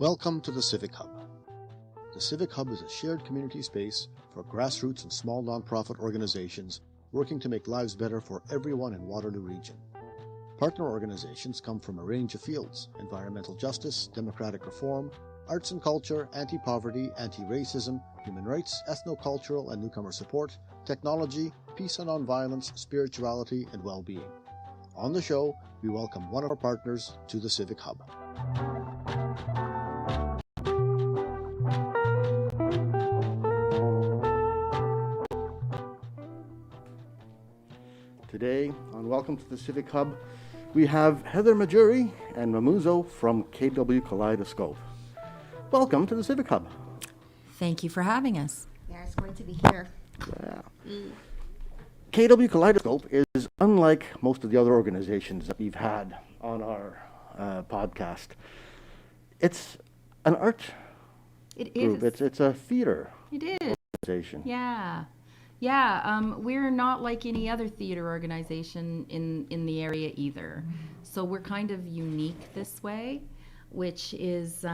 Welcome to the Civic Hub. The Civic Hub is a shared community space for grassroots and small nonprofit organizations working to make lives better for everyone in Waterloo Region. Partner organizations come from a range of fields: environmental justice, democratic reform, arts and culture, anti-poverty, anti-racism, human rights, ethno-cultural and newcomer support, technology, peace and nonviolence, spirituality, and well-being. On the show, we welcome one of our partners to the Civic Hub. Today on Welcome to the Civic Hub, we have Heather Majaury and Mamuzo from Kaleidoscope. Welcome to the Civic Hub. Thank you for having us. Yeah, it's great to be here. Yeah. Kaleidoscope is unlike most of the other organizations that we've had on our podcast. It's an art group. It's a theater organization. We're not like any other theater organization in the area either. So we're kind of unique this way, which is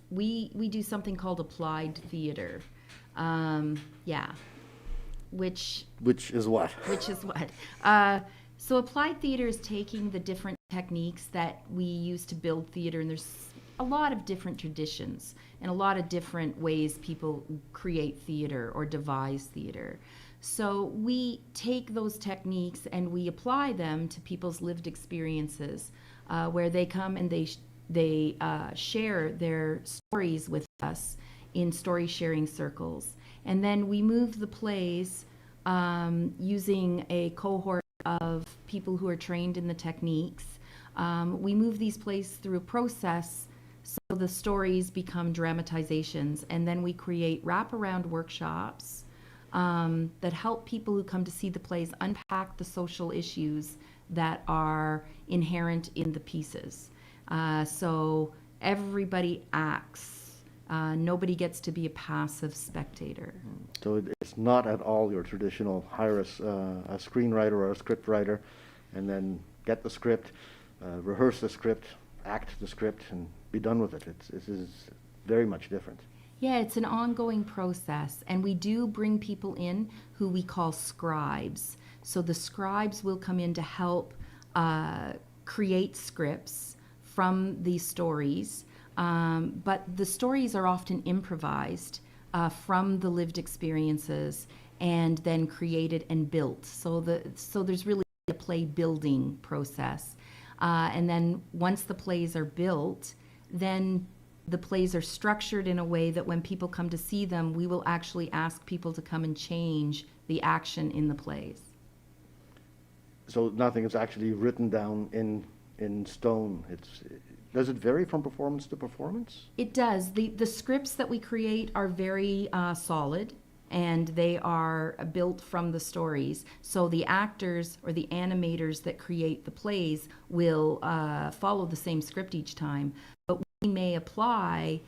we do something called applied theater. Which is what? So applied theater is taking the different techniques that we use to build theater, and there's a lot of different traditions and a lot of different ways people create theater or devise theater. So we take those techniques and we apply them to people's lived experiences, where they come and they share their stories with us in story sharing circles. And then we move the plays using a cohort of people who are trained in the techniques. We move these plays through a process so the stories become dramatizations, and then we create wraparound workshops that help people who come to see the plays unpack the social issues that are inherent in the pieces. So everybody acts. Nobody gets to be a passive spectator. So it's not at all your traditional hire a screenwriter or a script writer and then get the script, rehearse the script, act the script, and be done with it. It is very much different. Yeah, it's an ongoing process, and we do bring people in who we call scribes. So the scribes will come in to help create scripts from these stories, but the stories are often improvised from the lived experiences and then created and built. So there's really a play building process. And then once the plays are built, then the plays are structured in a way that when people come to see them, we will actually ask people to come and change the action in the plays. So nothing is actually written down in stone. Does it vary from performance to performance? It does. The scripts that we create are very solid, and they are built from the stories. So the actors or the animators that create the plays will follow the same script each time, but we may apply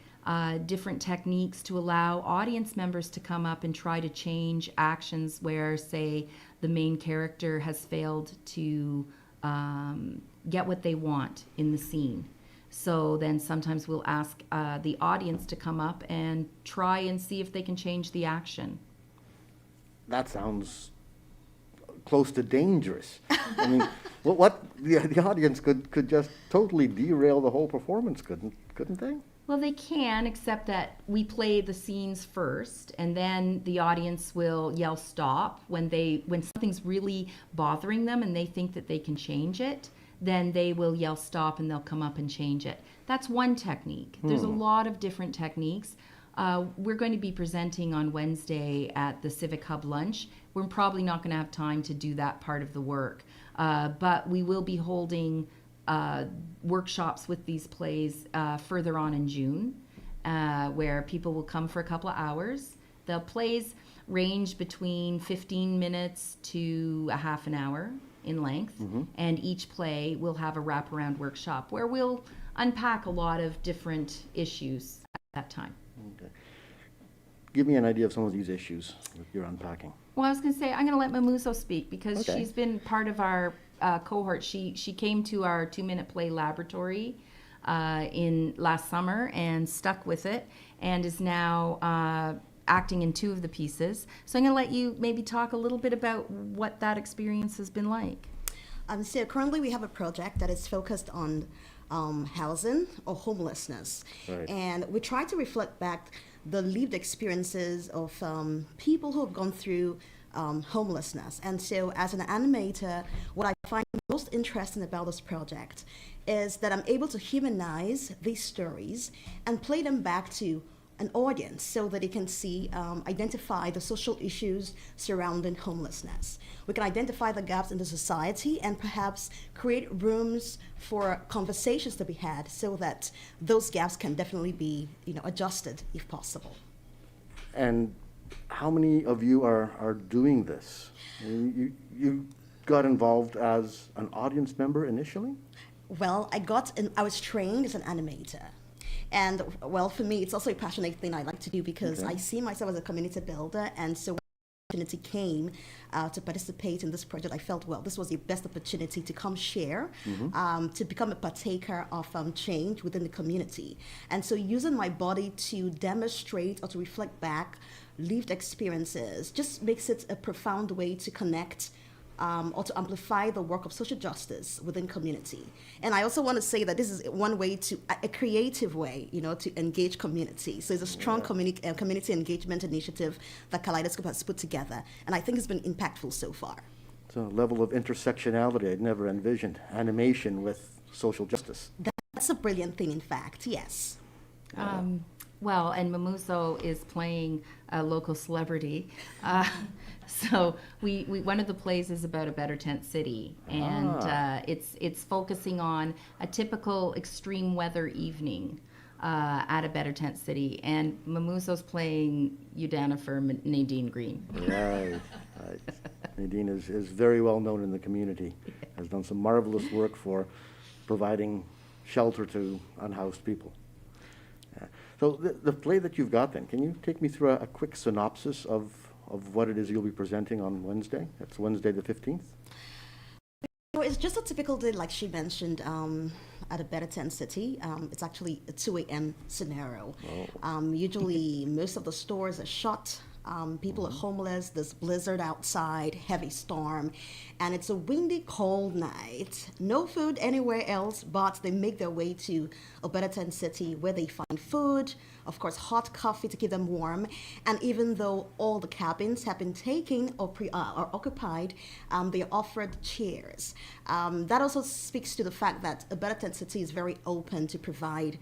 different techniques to allow audience members to come up and try to change actions where, say, the main character has failed to get what they want in the scene. So then sometimes we'll ask the audience to come up and try and see if they can change the action. That sounds close to dangerous. I mean, what the audience could just totally derail the whole performance, couldn't they? Well, they can, except that we play the scenes first, and then the audience will yell stop when something's really bothering them and they think that they can change it. Then they will yell stop and they'll come up and change it. That's one technique. There's a lot of different techniques. We're going to be presenting on Wednesday at the Civic Hub lunch. We're probably not going to have time to do that part of the work, but we will be holding workshops with these plays further on in June, where people will come for a couple of hours. The plays range between 15 minutes to a half an hour in length, and each play will have a wraparound workshop where we'll unpack a lot of different issues at that time. Okay. Give me an idea of some of these issues that you're unpacking. Well, I was going to say, I'm going to let Mamuzo speak because she's been part of our cohort. She came to our 2-minute play laboratory in last summer and stuck with it, and is now acting in 2 of the pieces. So I'm going to let you maybe talk a little bit about what that experience has been like. So currently we have a project that is focused on housing or homelessness. Right. And we try to reflect back the lived experiences of people who have gone through homelessness. And so as an animator, what I find most interesting about this project is that I'm able to humanize these stories and play them back to an audience so that they can see, identify the social issues surrounding homelessness. We can identify the gaps in the society and perhaps create rooms for conversations to be had so that those gaps can definitely be, adjusted if possible. And how many of you are doing this? You got involved as an audience member initially? Well, I was trained as an animator. And well, for me, it's also a passionate thing I like to do because I see myself as a community builder. And so when the opportunity came to participate in this project, I felt, well, this was the best opportunity to come share, to become a partaker of change within the community. And so using my body to demonstrate or to reflect back lived experiences just makes it a profound way to connect or to amplify the work of social justice within community. And I also want to say that this is one way a creative way, to engage community. So it's a strong community engagement initiative that Kaleidoscope has put together. And I think it's been impactful so far. It's a level of intersectionality I'd never envisioned, animation with social justice. That's a brilliant thing, in fact, yes. Well, and Mamuzo is playing a local celebrity. So we one of the plays is about a better tent city, and it's focusing on a typical extreme weather evening at a better tent city. And Mamuzo's playing Udana for Nadine Green. Right. Nadine is very well known in the community, has done some marvelous work for providing shelter to unhoused people. So the play that you've got then, can you take me through a quick synopsis of what it is you'll be presenting on Wednesday? That's Wednesday the 15th? It's just a typical day, like she mentioned, at a better tent city. It's actually a 2 a.m. scenario. Usually most of the stores are shut. People are homeless, there's blizzard outside, heavy storm, and it's a windy, cold night. No food anywhere else, but they make their way to a better tent city where they find food, of course, hot coffee to keep them warm. And even though all the cabins have been taken or occupied, they are offered chairs. That also speaks to the fact that a better tent city is very open to provide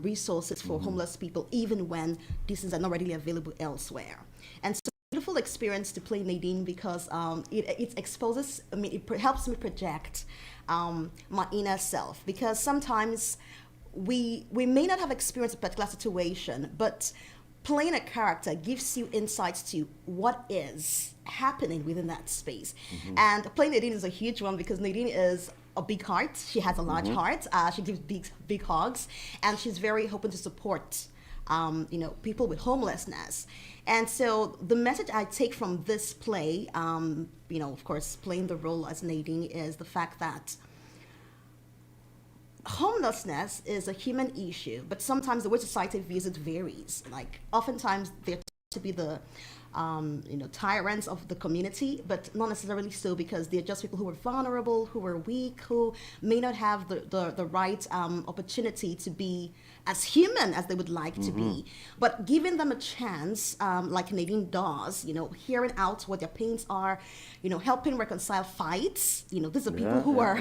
resources for homeless people, even when these things are not readily available elsewhere. And so beautiful experience to play Nadine because it exposes, it helps me project my inner self, because sometimes we may not have experienced a particular situation, but playing a character gives you insights to what is happening within that space. And playing Nadine is a huge one because Nadine is a big heart. She has a large heart. She gives big hugs, and she's very open to support people with homelessness. And so the message I take from this play, of course, playing the role as Nadine, is the fact that homelessness is a human issue, but sometimes the way society views it varies. Like, oftentimes there to be the tyrants of the community, but not necessarily so, because they're just people who are vulnerable, who are weak, who may not have the right opportunity to be as human as they would like to be. But giving them a chance, like Nadine does, hearing out what their pains are, helping reconcile fights. These are people who are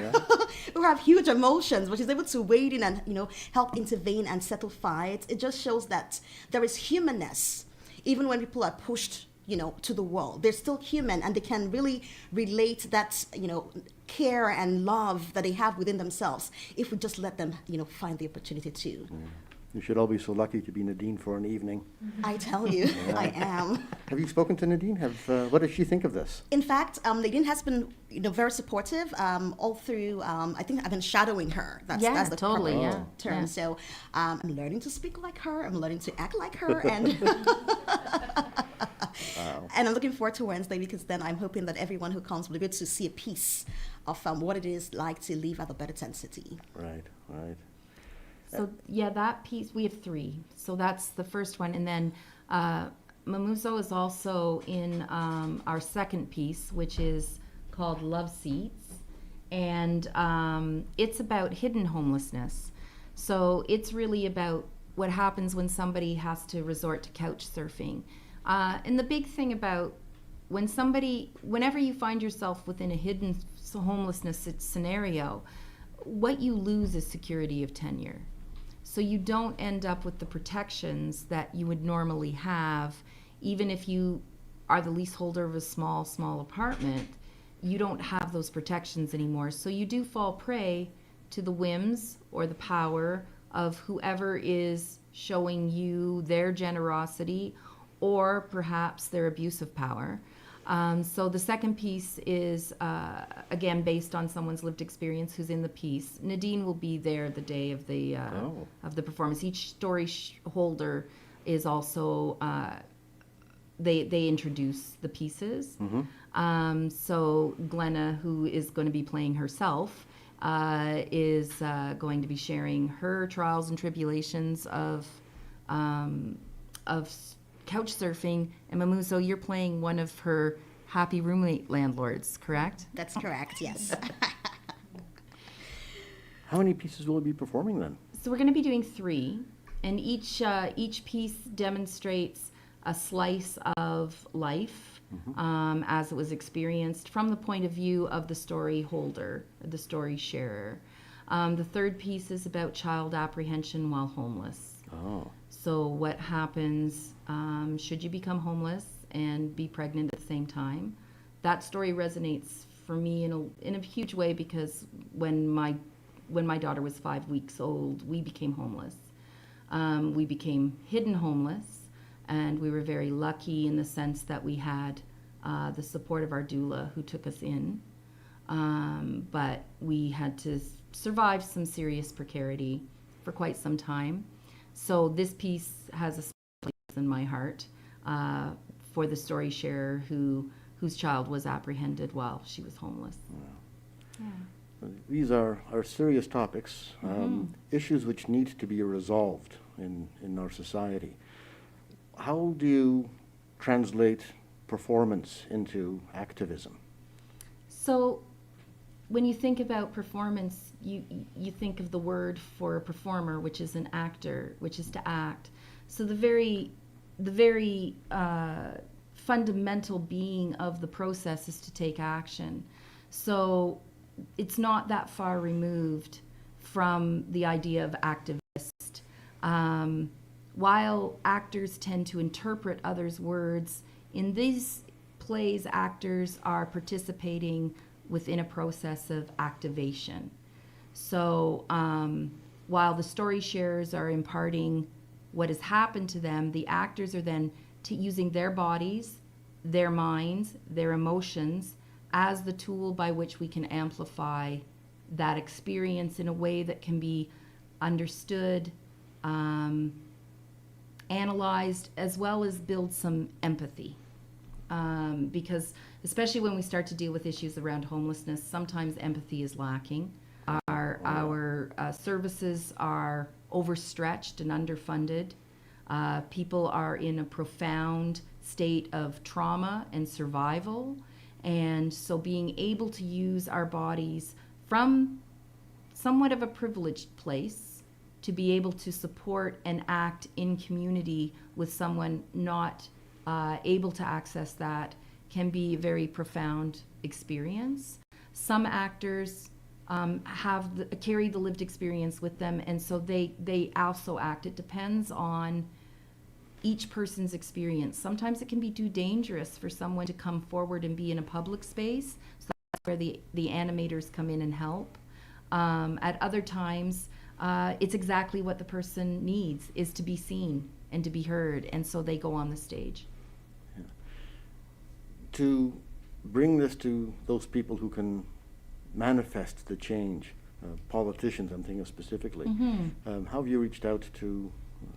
who have huge emotions, but she's able to wade in and help intervene and settle fights. It just shows that there is humanness. Even when people are pushed, to the wall, they're still human, and they can really relate that, care and love that they have within themselves if we just let them, find the opportunity to. You should all be so lucky to be Nadine for an evening. I tell you, I am. Have you spoken to Nadine? What does she think of this? In fact, Nadine has been, very supportive all through. I think I've been shadowing her. That's the totally, proper term. Yeah. So I'm learning to speak like her. I'm learning to act like her, and and I'm looking forward to Wednesday, because then I'm hoping that everyone who comes will be able to see a piece of what it is like to live at the better tent city. Right. So yeah, that piece, we have three. So that's the first one. And then Mamuzo is also in our second piece, which is called Love Seats. And it's about hidden homelessness. So it's really about what happens when somebody has to resort to couch surfing. And the big thing about whenever you find yourself within a hidden homelessness scenario, what you lose is security of tenure. So you don't end up with the protections that you would normally have, even if you are the leaseholder of a small apartment. You don't have those protections anymore. So you do fall prey to the whims or the power of whoever is showing you their generosity or perhaps their abuse of power. So the second piece is, again, based on someone's lived experience who's in the piece. Nadine will be there the day of the performance. Each story holder is also, they introduce the pieces. Mm-hmm. So Glenna, who is going to be playing herself, is going to be sharing her trials and tribulations of couch surfing, and Mamuzo, you're playing one of her happy roommate landlords, correct? That's correct, yes. How many pieces will it be performing then? So we're going to be doing three, and each piece demonstrates a slice of life as it was experienced from the point of view of the story holder, the story sharer. The third piece is about child apprehension while homeless. Oh. So what happens should you become homeless and be pregnant at the same time? That story resonates for me in a huge way, because when my daughter was 5 weeks old, we became homeless. We became hidden homeless, and we were very lucky in the sense that we had the support of our doula who took us in. But we had to survive some serious precarity for quite some time. So this piece has a special place in my heart for the story sharer whose child was apprehended while she was homeless. Yeah. These are serious topics, issues which need to be resolved in our society. How do you translate performance into activism? So when you think about performance, you think of the word for a performer, which is an actor, which is to act. So the very fundamental being of the process is to take action. So it's not that far removed from the idea of activist. While actors tend to interpret others' words, in these plays, actors are participating within a process of activation. So while the story sharers are imparting what has happened to them, the actors are then using their bodies, their minds, their emotions as the tool by which we can amplify that experience in a way that can be understood, analyzed, as well as build some empathy. Because especially when we start to deal with issues around homelessness, sometimes empathy is lacking. Our services are overstretched and underfunded. People are in a profound state of trauma and survival. And so being able to use our bodies from somewhat of a privileged place to be able to support and act in community with someone not able to access that can be a very profound experience. Some actors carry the lived experience with them, and so they also act. It depends on each person's experience. Sometimes it can be too dangerous for someone to come forward and be in a public space, so that's where the animators come in and help. At other times, it's exactly what the person needs, is to be seen and to be heard, and so they go on the stage. Yeah. To bring this to those people who can manifest the change, politicians I'm thinking of specifically, how have you reached out to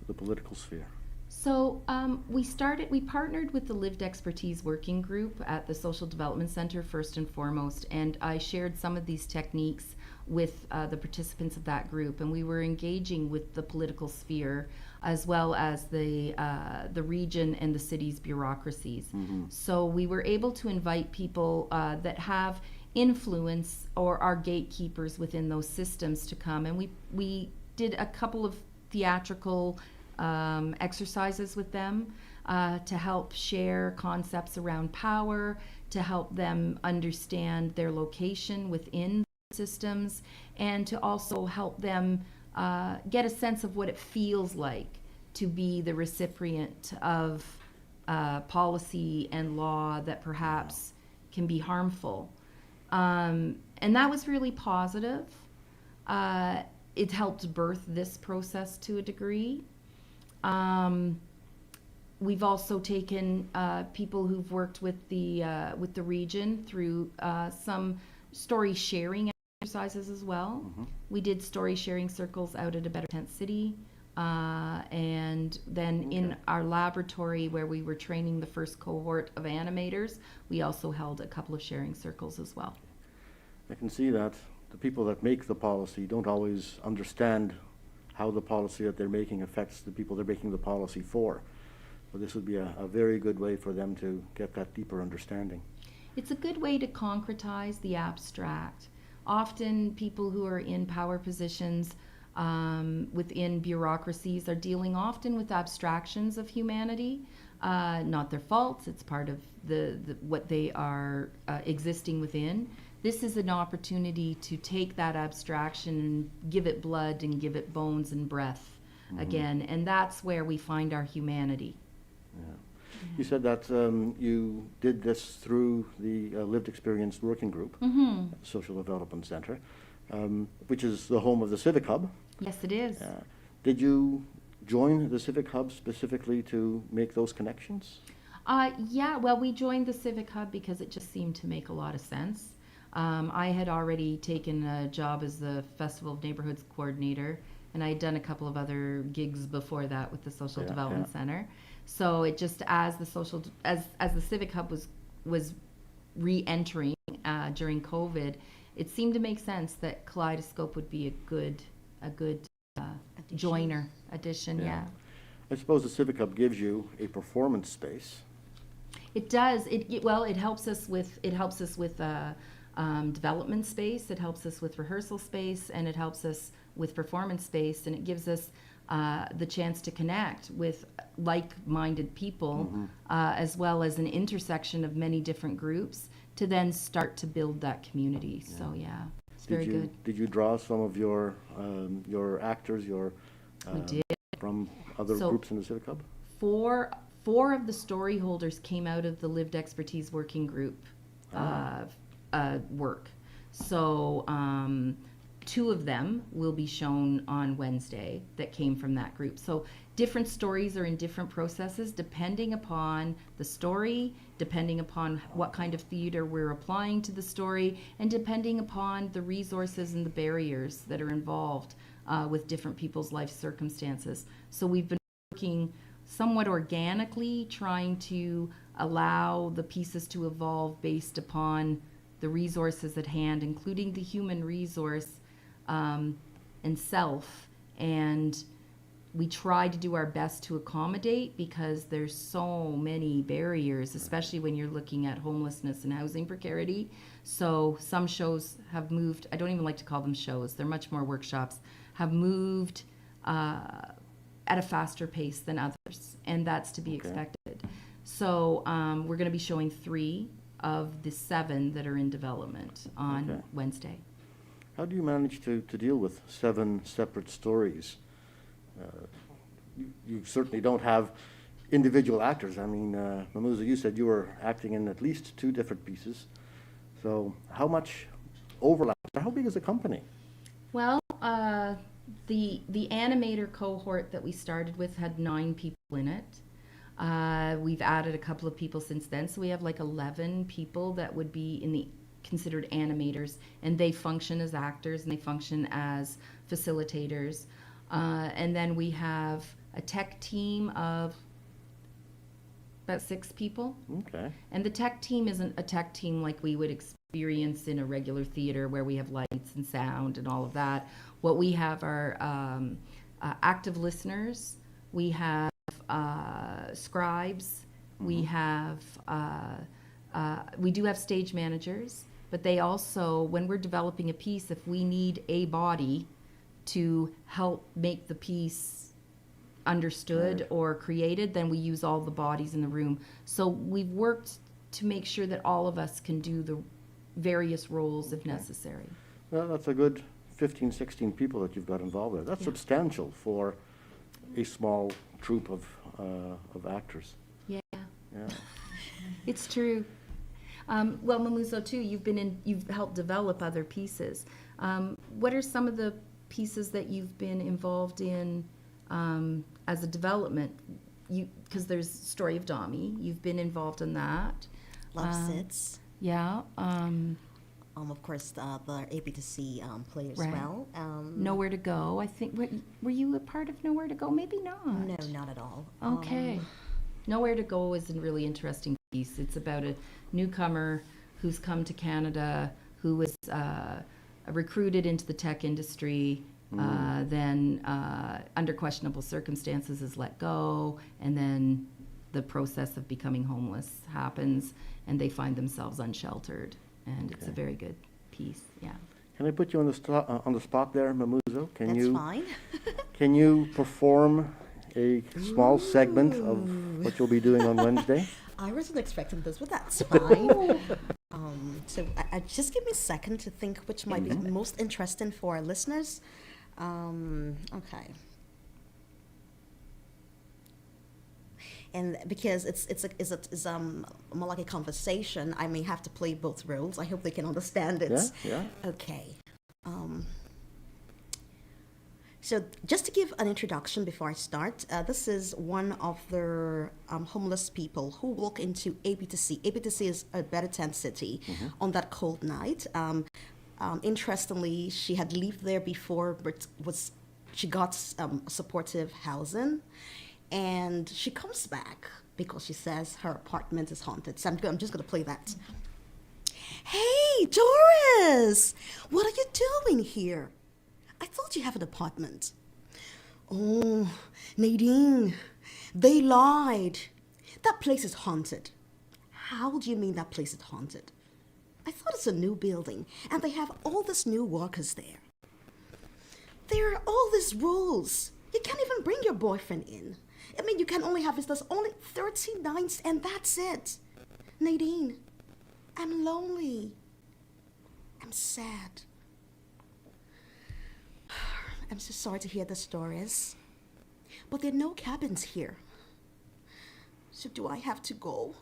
the political sphere? So we partnered with the Lived Expertise Working Group at the Social Development Center first and foremost, and I shared some of these techniques with the participants of that group, and we were engaging with the political sphere as well as the region and the city's bureaucracies. So we were able to invite people that have influence or are gatekeepers within those systems to come, and we did a couple of theatrical exercises with them to help share concepts around power, to help them understand their location within systems, and to also help them get a sense of what it feels like to be the recipient of policy and law that perhaps can be harmful. And that was really positive. It helped birth this process to a degree. We've also taken people who've worked with the region through some story sharing exercises as well. We did story sharing circles out at a Better Tent City, and then in our laboratory where we were training the first cohort of animators, we also held a couple of sharing circles as well. I can see that the people that make the policy don't always understand how the policy that they're making affects the people they're making the policy for. So this would be a very good way for them to get that deeper understanding. It's a good way to concretize the abstract. Often people who are in power positions within bureaucracies are dealing often with abstractions of humanity, not their faults. It's part of what they are existing within. This is an opportunity to take that abstraction and give it blood and give it bones and breath again, and that's where we find our humanity. You said that you did this through the Lived Experience Working Group, Social Development Center, which is the home of the Civic Hub. Yes, it is. Did you join the Civic Hub specifically to make those connections? Yeah, well, we joined the Civic Hub because it just seemed to make a lot of sense. I had already taken a job as the Festival of Neighborhoods coordinator, and I had done a couple of other gigs before that with the Social Development Center. So it just, as the Civic Hub was re-entering during COVID, it seemed to make sense that Kaleidoscope would be a good joiner addition. Yeah. I suppose the Civic Hub gives you a performance space. It does. It helps us with development space. It helps us with rehearsal space, and it helps us with performance space, and it gives us the chance to connect with like-minded people, as well as an intersection of many different groups to then start to build that community. So yeah, it's very good. Did you draw some of your actors, we did. from other groups in the Civic Hub? Four of the story holders came out of the Lived Expertise Working Group work. So 2 of them will be shown on Wednesday that came from that group. So different stories are in different processes depending upon the story, depending upon what kind of theater we're applying to the story, and depending upon the resources and the barriers that are involved with different people's life circumstances. So we've been working somewhat organically, trying to allow the pieces to evolve based upon the resources at hand, including the human resource and self. And we try to do our best to accommodate because there's so many barriers, especially when you're looking at homelessness and housing precarity. So some shows have moved, I don't even like to call them shows, they're much more workshops, have moved at a faster pace than others, and that's to be expected. So we're going to be showing 3 of the 7 that are in development on Wednesday. How do you manage to deal with 7 separate stories? You certainly don't have individual actors. I mean, Mamuzo, you said you were acting in at least 2 different pieces. So how much overlap? How big is the company? Well, the animator cohort that we started with had 9 people in it. We've added a couple of people since then, so we have like 11 people that would be in the considered animators, and they function as actors and they function as facilitators. And then we have a tech team of about 6 people. Okay. And the tech team isn't a tech team like we would expect experience in a regular theater where we have lights and sound and all of that. What we have are active listeners. We have scribes. We have we do have stage managers, but they also, when we're developing a piece, if we need a body to help make the piece understood or created, then we use all the bodies in the room. So we've worked to make sure that all of us can do the various roles if necessary. Well, that's a good 15, 16 people that you've got involved there. That's substantial for a small troupe of actors. Yeah. Yeah. It's true. Well, Mamuzo, too, you've helped develop other pieces. What are some of the pieces that you've been involved in as a development? Because there's Story of Dami. You've been involved in that. Love Sits. Yeah. Of course, the ABTC play as Right. well. Nowhere to Go. I think were you a part of Nowhere to Go? Maybe not. No, not at all. Okay. Nowhere to Go is a really interesting piece. It's about a newcomer who's come to Canada, who was recruited into the tech industry, then under questionable circumstances is let go, and then the process of becoming homeless happens, and they find themselves unsheltered. And it's a very good piece, yeah. Can I put you on the spot there, Mamuzo? That's fine. Can you perform a small segment of what you'll be doing on Wednesday? I wasn't expecting this, but that's fine. So just give me a second to think which might be most interesting for our listeners. Okay. And because it's more like a conversation, I may have to play both roles. I hope they can understand it. Yeah. Okay. So just to give an introduction before I start, this is one of the homeless people who walk into ABTC. ABTC is a Better Tent City on that cold night. Interestingly, she had lived there before, but she got supportive housing. And she comes back because she says her apartment is haunted. So I'm just going to play that. Hey, Doris! What are you doing here? I thought you have an apartment. Oh, Nadine, they lied. That place is haunted. How do you mean that place is haunted? I thought it's a new building, and they have all these new workers there. There are all these rules. You can't even bring your boyfriend in. I mean, you can only have visitors only 30 nights, and that's it. Nadine, I'm lonely. I'm sad. I'm so sorry to hear the stories, but there are no cabins here. So do I have to go?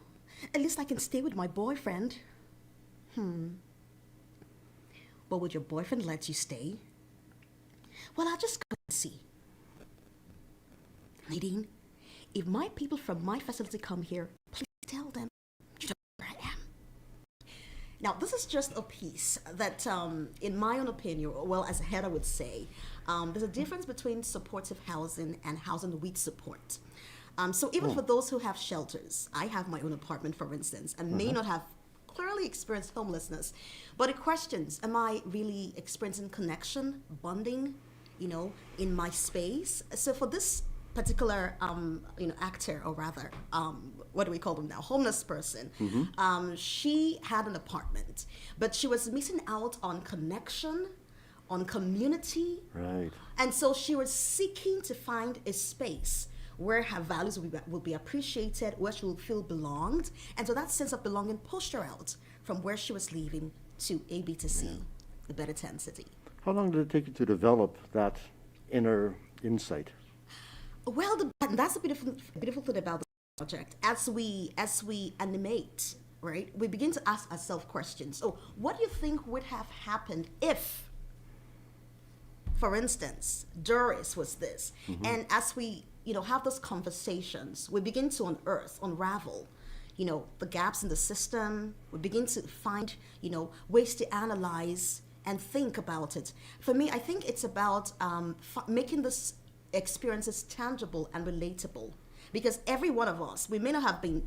At least I can stay with my boyfriend. But would your boyfriend let you stay? Well, I'll just go and see. Nadine, if my people from my facility come here, please tell them you don't know where I am. Now, this is just a piece that, in my own opinion, well, as a head, I would say, there's a difference between supportive housing and housing with support. So even for those who have shelters, I have my own apartment, for instance, and may not have clearly experienced homelessness, but it questions, am I really experiencing connection, bonding, in my space? So for this particular actor, or rather what do we call them now, homeless person, she had an apartment, but she was missing out on connection, on community, Right. and so she was seeking to find a space where her values will be appreciated, where she will feel belonged, and so that sense of belonging pushed her out from where she was living to ABTC, the Better Tent City. How long did it take you to develop that inner insight? Well, that's a beautiful thing about the project. As we animate, right, we begin to ask ourselves questions. So, what do you think would have happened if, for instance, Doris was this? And as we, have those conversations, we begin to unravel, the gaps in the system. We begin to find, ways to analyze and think about it. For me, I think it's about making this experiences tangible and relatable, because every one of us, we may not have been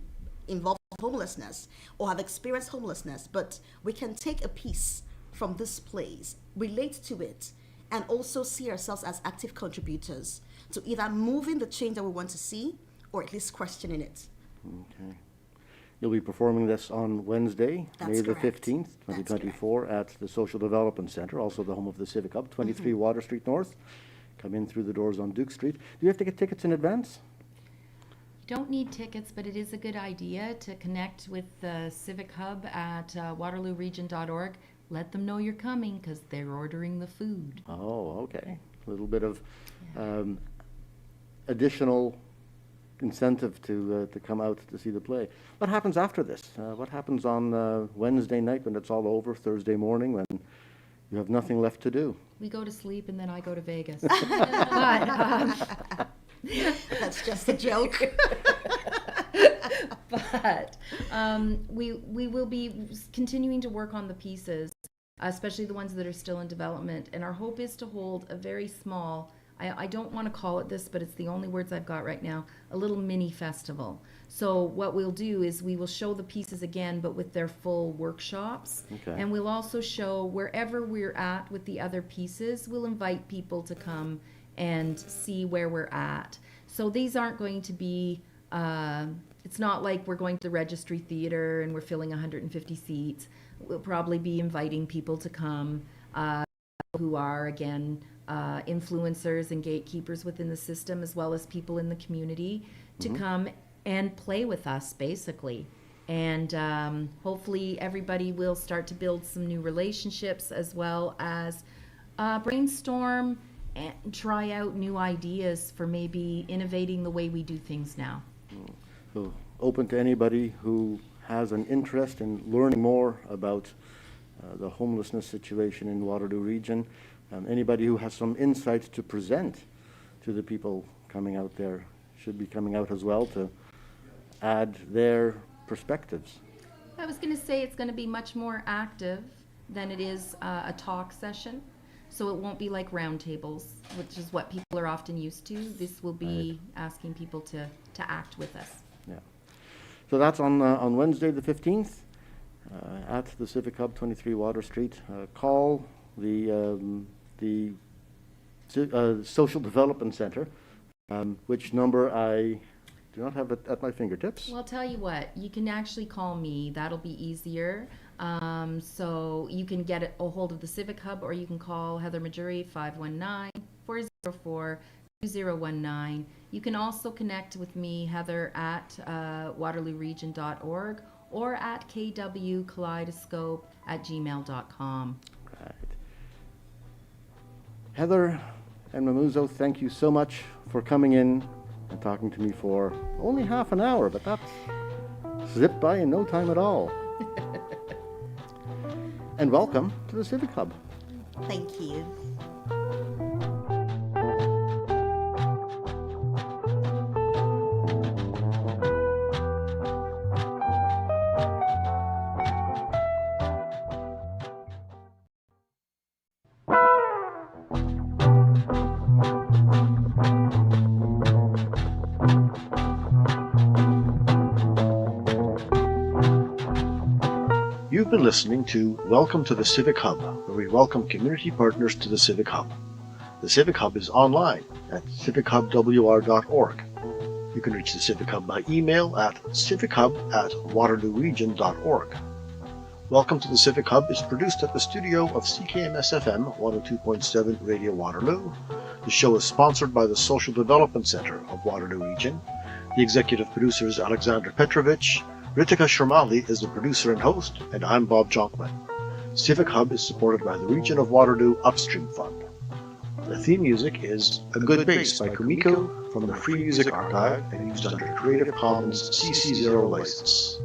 involved homelessness or have experienced homelessness, but we can take a piece from this place, relate to it, and also see ourselves as active contributors to either moving the change that we want to see or at least questioning it. Okay. You'll be performing this on Wednesday, That's May the correct. 15th, 2024, at the Social Development Center, also the home of the Civic Hub, 23 Water Street North. Come in through the doors on Duke Street. Do you have to get tickets in advance? You don't need tickets, but it is a good idea to connect with the Civic Hub at waterlooregion.org. Let them know you're coming because they're ordering the food. Oh, okay. A little bit of additional incentive to come out to see the play. What happens after this? What happens on Wednesday night when it's all over, Thursday morning when you have nothing left to do? We go to sleep and then I go to Vegas. That's just a joke. But we will be continuing to work on the pieces, especially the ones that are still in development. And our hope is to hold a very small, I don't want to call it this, but it's the only words I've got right now, a little mini festival. So what we'll do is we will show the pieces again, but with their full workshops. Okay. And we'll also show wherever we're at with the other pieces, we'll invite people to come and see where we're at. So these aren't going to be, it's not like we're going to the Registry Theater and we're filling 150 seats. We'll probably be inviting people to come who are, again, influencers and gatekeepers within the system, as well as people in the community, to come and play with us, basically. And hopefully everybody will start to build some new relationships, as well as brainstorm and try out new ideas for maybe innovating the way we do things now. So open to anybody who has an interest in learning more about the homelessness situation in Waterloo Region. Anybody who has some insights to present to the people coming out there should be coming out as well to add their perspectives. I was going to say it's going to be much more active than it is a talk session. So it won't be like roundtables, which is what people are often used to. This will be asking people to act with us. Yeah. So that's on Wednesday the 15th at the Civic Hub, 23 Water Street. Call the Social Development Center, which number I do not have it at my fingertips. Well, I'll tell you what, you can actually call me. That'll be easier. So you can get a hold of the Civic Hub, or you can call Heather Majaury, 519-404-2019. You can also connect with me, Heather, at waterlooregion.org or at kwkaleidoscope@gmail.com. Right. Heather and Mamuzo, thank you so much for coming in and talking to me for only half an hour, but that's zipped by in no time at all. And welcome to the Civic Hub. Thank you. You've been listening to Welcome to the Civic Hub, where we welcome community partners to the Civic Hub. The Civic Hub is online at civichubwr.org. You can reach the Civic Hub by email at civichub@waterlooregion.org. Welcome to the Civic Hub is produced at the studio of CKMS-FM 102.7 Radio Waterloo. The show is sponsored by the Social Development Center of Waterloo Region. The executive producer is Alexander Petrovich. Ritika Sharmali is the producer and host, and I'm Bob Jonkman. Civic Hub is supported by the Region of Waterloo Upstream Fund. The theme music is A Good Bass by Kumiko from the Free Music Archive and used under Creative Commons CC0 license.